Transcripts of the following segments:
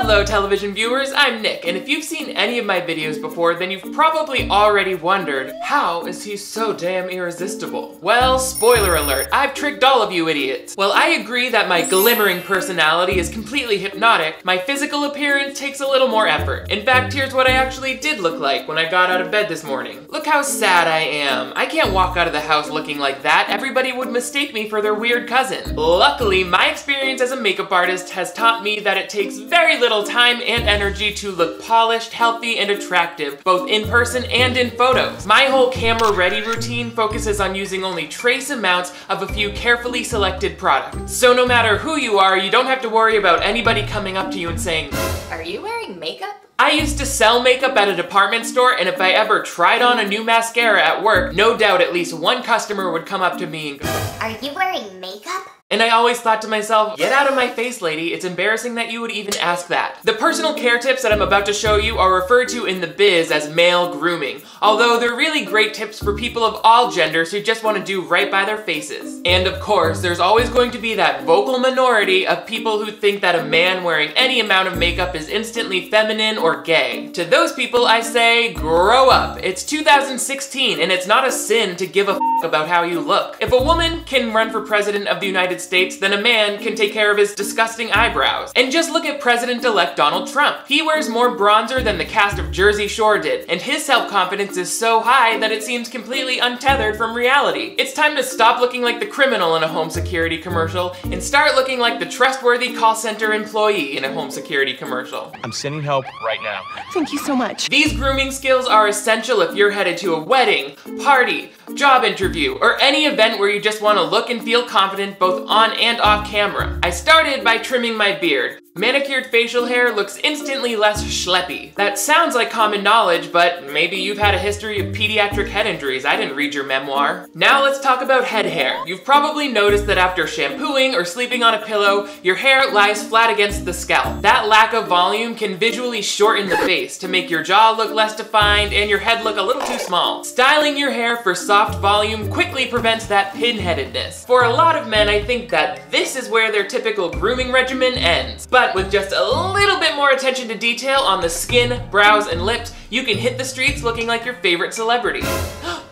Hello television viewers, I'm Nick, and if you've seen any of my videos before, then you've probably already wondered, how is he so damn irresistible? Well, spoiler alert, I've tricked all of you idiots. While I agree that my glimmering personality is completely hypnotic, my physical appearance takes a little more effort. In fact, here's what I actually did look like when I got out of bed this morning. Look how sad I am. I can't walk out of the house looking like that. Everybody would mistake me for their weird cousin. Luckily, my experience as a makeup artist has taught me that it takes very little time and energy to look polished, healthy, and attractive, both in person and in photos. My whole camera ready routine focuses on using only trace amounts of a few carefully selected products. So no matter who you are, you don't have to worry about anybody coming up to you and saying, "Are you wearing makeup?" I used to sell makeup at a department store, and if I ever tried on a new mascara at work, no doubt at least one customer would come up to me and go, "Are you wearing makeup?" And I always thought to myself, get out of my face, lady. It's embarrassing that you would even ask that. The personal care tips that I'm about to show you are referred to in the biz as male grooming, although they're really great tips for people of all genders who just want to do right by their faces. And of course, there's always going to be that vocal minority of people who think that a man wearing any amount of makeup is instantly feminine or gay. To those people, I say, grow up. It's 2016, and it's not a sin to give a f about how you look. If a woman can run for president of the United States, then a man can take care of his disgusting eyebrows. And just look at President-elect Donald Trump. He wears more bronzer than the cast of Jersey Shore did, and his self-confidence is so high that it seems completely untethered from reality. It's time to stop looking like the criminal in a home security commercial and start looking like the trustworthy call center employee in a home security commercial. I'm sending help right now. Thank you so much. These grooming skills are essential if you're headed to a wedding, party, job interview, or any event where you just want to look and feel confident both on and off camera. I started by trimming my beard. Manicured facial hair looks instantly less schleppy. That sounds like common knowledge, but maybe you've had a history of pediatric head injuries. I didn't read your memoir. Now let's talk about head hair. You've probably noticed that after shampooing or sleeping on a pillow, your hair lies flat against the scalp. That lack of volume can visually shorten the face to make your jaw look less defined and your head look a little too small. Styling your hair for soft volume quickly prevents that pinheadedness. For a lot of men, I think that this is where their typical grooming regimen ends. But with just a little bit more attention to detail on the skin, brows, and lips, you can hit the streets looking like your favorite celebrity.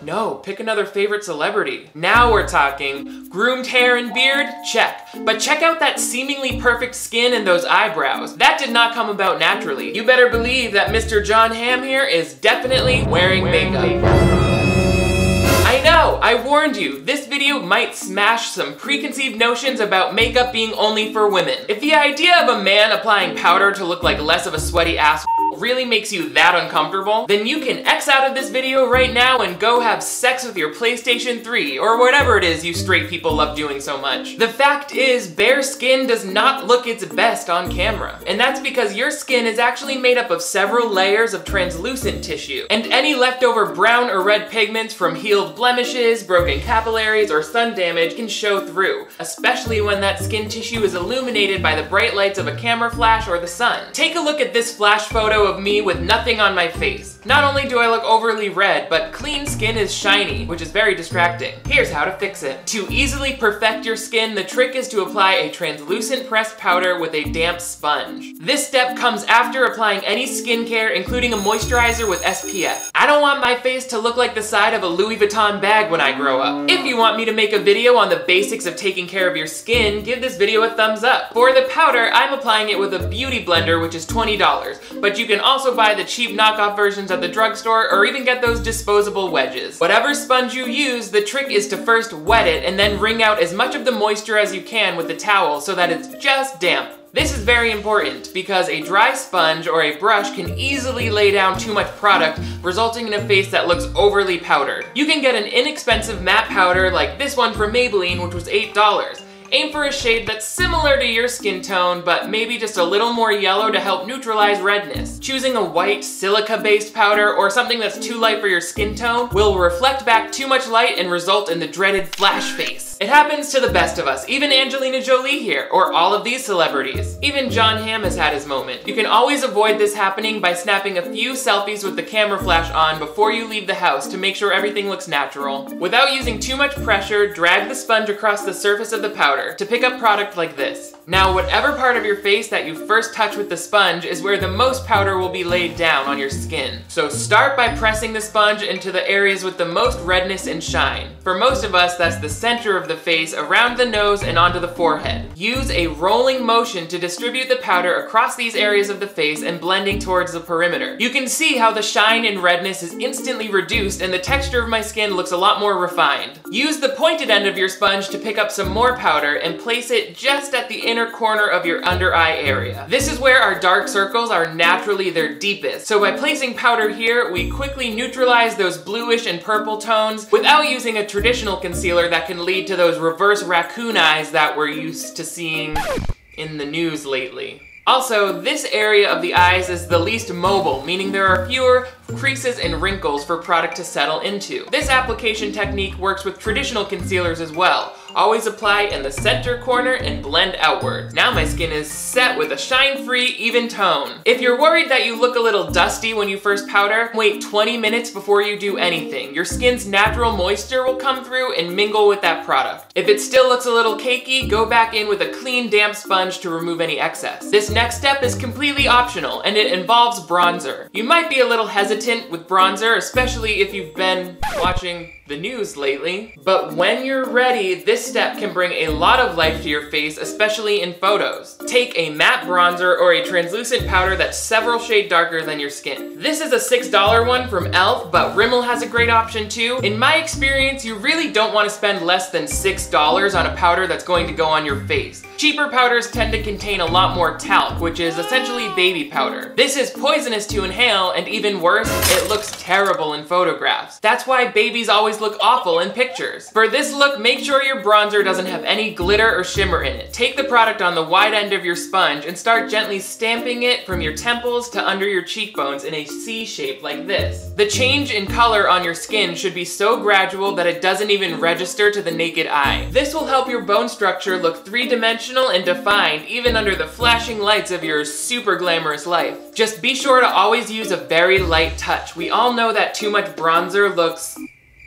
No, pick another favorite celebrity. Now we're talking. Groomed hair and beard? Check. But check out that seemingly perfect skin and those eyebrows. That did not come about naturally. You better believe that Mr. John Hamm here is definitely wearing makeup. I know, I warned you, this video might smash some preconceived notions about makeup being only for women. If the idea of a man applying powder to look like less of a sweaty ass really makes you that uncomfortable, then you can X out of this video right now and go have sex with your PlayStation 3 or whatever it is you straight people love doing so much. The fact is, bare skin does not look its best on camera. And that's because your skin is actually made up of several layers of translucent tissue. And any leftover brown or red pigments from healed blemishes, broken capillaries, or sun damage can show through, especially when that skin tissue is illuminated by the bright lights of a camera flash or the sun. Take a look at this flash photo of me with nothing on my face. Not only do I look overly red, but clean skin is shiny, which is very distracting. Here's how to fix it. To easily perfect your skin, the trick is to apply a translucent pressed powder with a damp sponge. This step comes after applying any skincare, including a moisturizer with SPF. I don't want my face to look like the side of a Louis Vuitton bag when I grow up. If you want me to make a video on the basics of taking care of your skin, give this video a thumbs up. For the powder, I'm applying it with a beauty blender, which is $20, but you can also buy the cheap knockoff versions at the drugstore or even get those disposable wedges. Whatever sponge you use, the trick is to first wet it and then wring out as much of the moisture as you can with the towel so that it's just damp. This is very important because a dry sponge or a brush can easily lay down too much product, resulting in a face that looks overly powdered. You can get an inexpensive matte powder like this one from Maybelline, which was $8. Aim for a shade that's similar to your skin tone, but maybe just a little more yellow to help neutralize redness. Choosing a white, silica-based powder or something that's too light for your skin tone will reflect back too much light and result in the dreaded flash face. It happens to the best of us, even Angelina Jolie here, or all of these celebrities. Even John Hamm has had his moment. You can always avoid this happening by snapping a few selfies with the camera flash on before you leave the house to make sure everything looks natural. Without using too much pressure, drag the sponge across the surface of the powder powder to pick up product like this. Now, whatever part of your face that you first touch with the sponge is where the most powder will be laid down on your skin. So start by pressing the sponge into the areas with the most redness and shine. For most of us, that's the center of the face, around the nose, and onto the forehead. Use a rolling motion to distribute the powder across these areas of the face and blending towards the perimeter. You can see how the shine and redness is instantly reduced and the texture of my skin looks a lot more refined. Use the pointed end of your sponge to pick up some more powder and place it just at the inner corner of your under eye area. This is where our dark circles are naturally their deepest. So by placing powder here, we quickly neutralize those bluish and purple tones without using a traditional concealer that can lead to those reverse raccoon eyes that we're used to seeing in the news lately. Also, this area of the eyes is the least mobile, meaning there are fewer creases and wrinkles for product to settle into. This application technique works with traditional concealers as well. Always apply in the center corner and blend outward. Now my skin is set with a shine-free, even tone. If you're worried that you look a little dusty when you first powder, wait 20 minutes before you do anything. Your skin's natural moisture will come through and mingle with that product. If it still looks a little cakey, go back in with a clean, damp sponge to remove any excess. This next step is completely optional, and it involves bronzer. You might be a little hesitant with bronzer, especially if you've been watching the news lately. But when you're ready, this step can bring a lot of life to your face, especially in photos. Take a matte bronzer or a translucent powder that's several shades darker than your skin. This is a $6 one from e.l.f., but Rimmel has a great option too. In my experience, you really don't want to spend less than $6 on a powder that's going to go on your face. Cheaper powders tend to contain a lot more talc, which is essentially baby powder. This is poisonous to inhale, and even worse, it looks terrible in photographs. That's why babies always look awful in pictures. For this look, make sure your bronzer doesn't have any glitter or shimmer in it. Take the product on the wide end of your sponge and start gently stamping it from your temples to under your cheekbones in a C shape like this. The change in color on your skin should be so gradual that it doesn't even register to the naked eye. This will help your bone structure look three-dimensional and defined even under the flashing lights of your super glamorous life. Just be sure to always use a very light touch. We all know that too much bronzer looks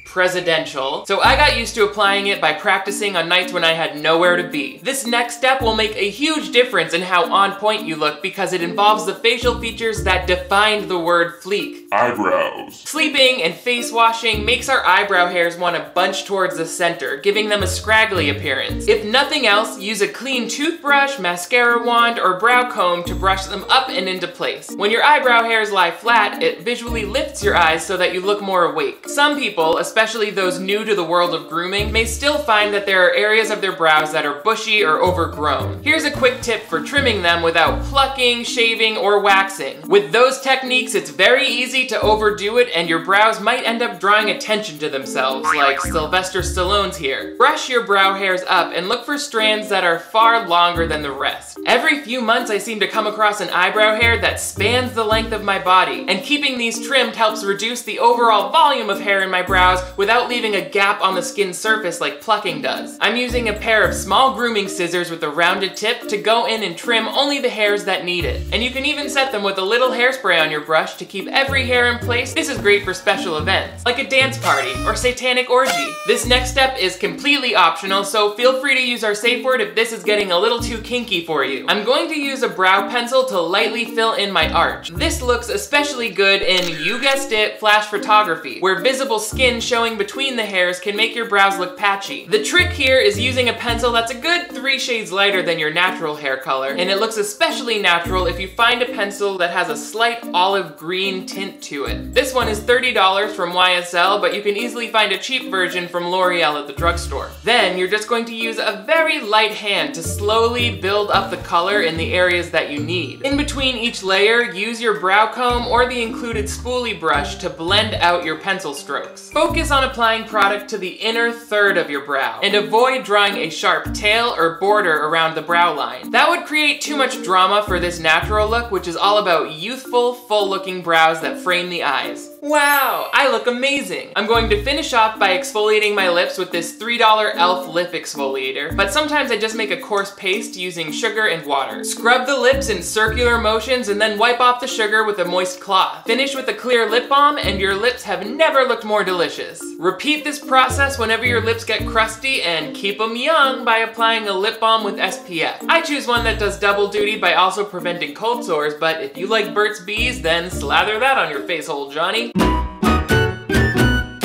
presidential, so I got used to applying it by practicing on nights when I had nowhere to be. This next step will make a huge difference in how on point you look because it involves the facial features that define the word fleek. Eyebrows. Sleeping and face washing makes our eyebrow hairs want to bunch towards the center, giving them a scraggly appearance. If nothing else, use a clean toothbrush, mascara wand, or brow comb to brush them up and into place. When your eyebrow hairs lie flat, it visually lifts your eyes so that you look more awake. Some people, especially those new to the world of grooming, may still find that there are areas of their brows that are bushy or overgrown. Here's a quick tip for trimming them without plucking, shaving, or waxing. With those techniques, it's very easy to overdo it and your brows might end up drawing attention to themselves, like Sylvester Stallone's here. Brush your brow hairs up and look for strands that are far longer than the rest. Every few months I seem to come across an eyebrow hair that spans the length of my body, and keeping these trimmed helps reduce the overall volume of hair in my brows without leaving a gap on the skin surface like plucking does. I'm using a pair of small grooming scissors with a rounded tip to go in and trim only the hairs that need it. And you can even set them with a little hairspray on your brush to keep every hair in place. This is great for special events, like a dance party or satanic orgy. This next step is completely optional, so feel free to use our safe word if this is getting a little too kinky for you. I'm going to use a brow pencil to lightly fill in my arch. This looks especially good in, you guessed it, flash photography, where visible skin showing between the hairs can make your brows look patchy. The trick here is using a pencil that's a good 3 shades lighter than your natural hair color, and it looks especially natural if you find a pencil that has a slight olive green tint to it. This one is $30 from YSL, but you can easily find a cheap version from L'Oreal at the drugstore. Then you're just going to use a very light hand to slowly build up the color in the areas that you need. In between each layer, use your brow comb or the included spoolie brush to blend out your pencil strokes. Focus on applying product to the inner third of your brow, and avoid drawing a sharp tail or border around the brow line. That would create too much drama for this natural look, which is all about youthful, full-looking brows that frame the eyes. Wow, I look amazing. I'm going to finish off by exfoliating my lips with this $3 e.l.f. lip exfoliator, but sometimes I just make a coarse paste using sugar and water. Scrub the lips in circular motions and then wipe off the sugar with a moist cloth. Finish with a clear lip balm and your lips have never looked more delicious. Repeat this process whenever your lips get crusty and keep them young by applying a lip balm with SPF. I choose one that does double duty by also preventing cold sores, but if you like Burt's Bees, then slather that on your face hole, Johnny.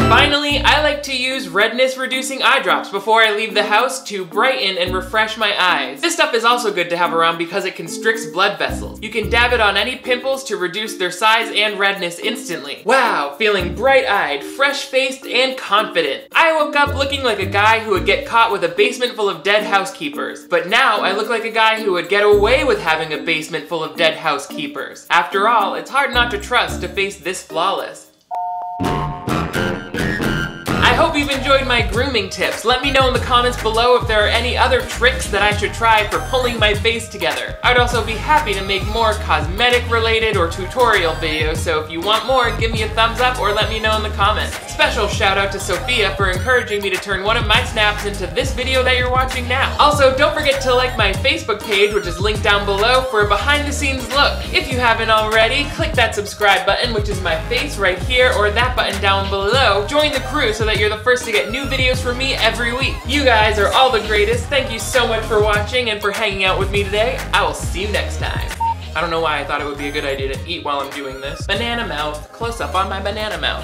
Finally, I like to use redness reducing eye drops before I leave the house to brighten and refresh my eyes. This stuff is also good to have around because it constricts blood vessels. You can dab it on any pimples to reduce their size and redness instantly. Wow, feeling bright-eyed, fresh-faced, and confident. I woke up looking like a guy who would get caught with a basement full of dead housekeepers. But now I look like a guy who would get away with having a basement full of dead housekeepers. After all, it's hard not to trust a face this flawless. I hope you've enjoyed my grooming tips. Let me know in the comments below if there are any other tricks that I should try for pulling my face together. I'd also be happy to make more cosmetic related or tutorial videos, so if you want more, give me a thumbs up or let me know in the comments. Special shout out to Sophia for encouraging me to turn one of my snaps into this video that you're watching now. Also, don't forget to like my Facebook page, which is linked down below, for a behind the scenes look. If you haven't already, click that subscribe button, which is my face right here, or that button down below. Join the crew so that you're the first to get new videos from me every week. You guys are all the greatest. Thank you so much for watching and for hanging out with me today. I will see you next time. I don't know why I thought it would be a good idea to eat while I'm doing this. Banana mouth. Close up on my banana mouth.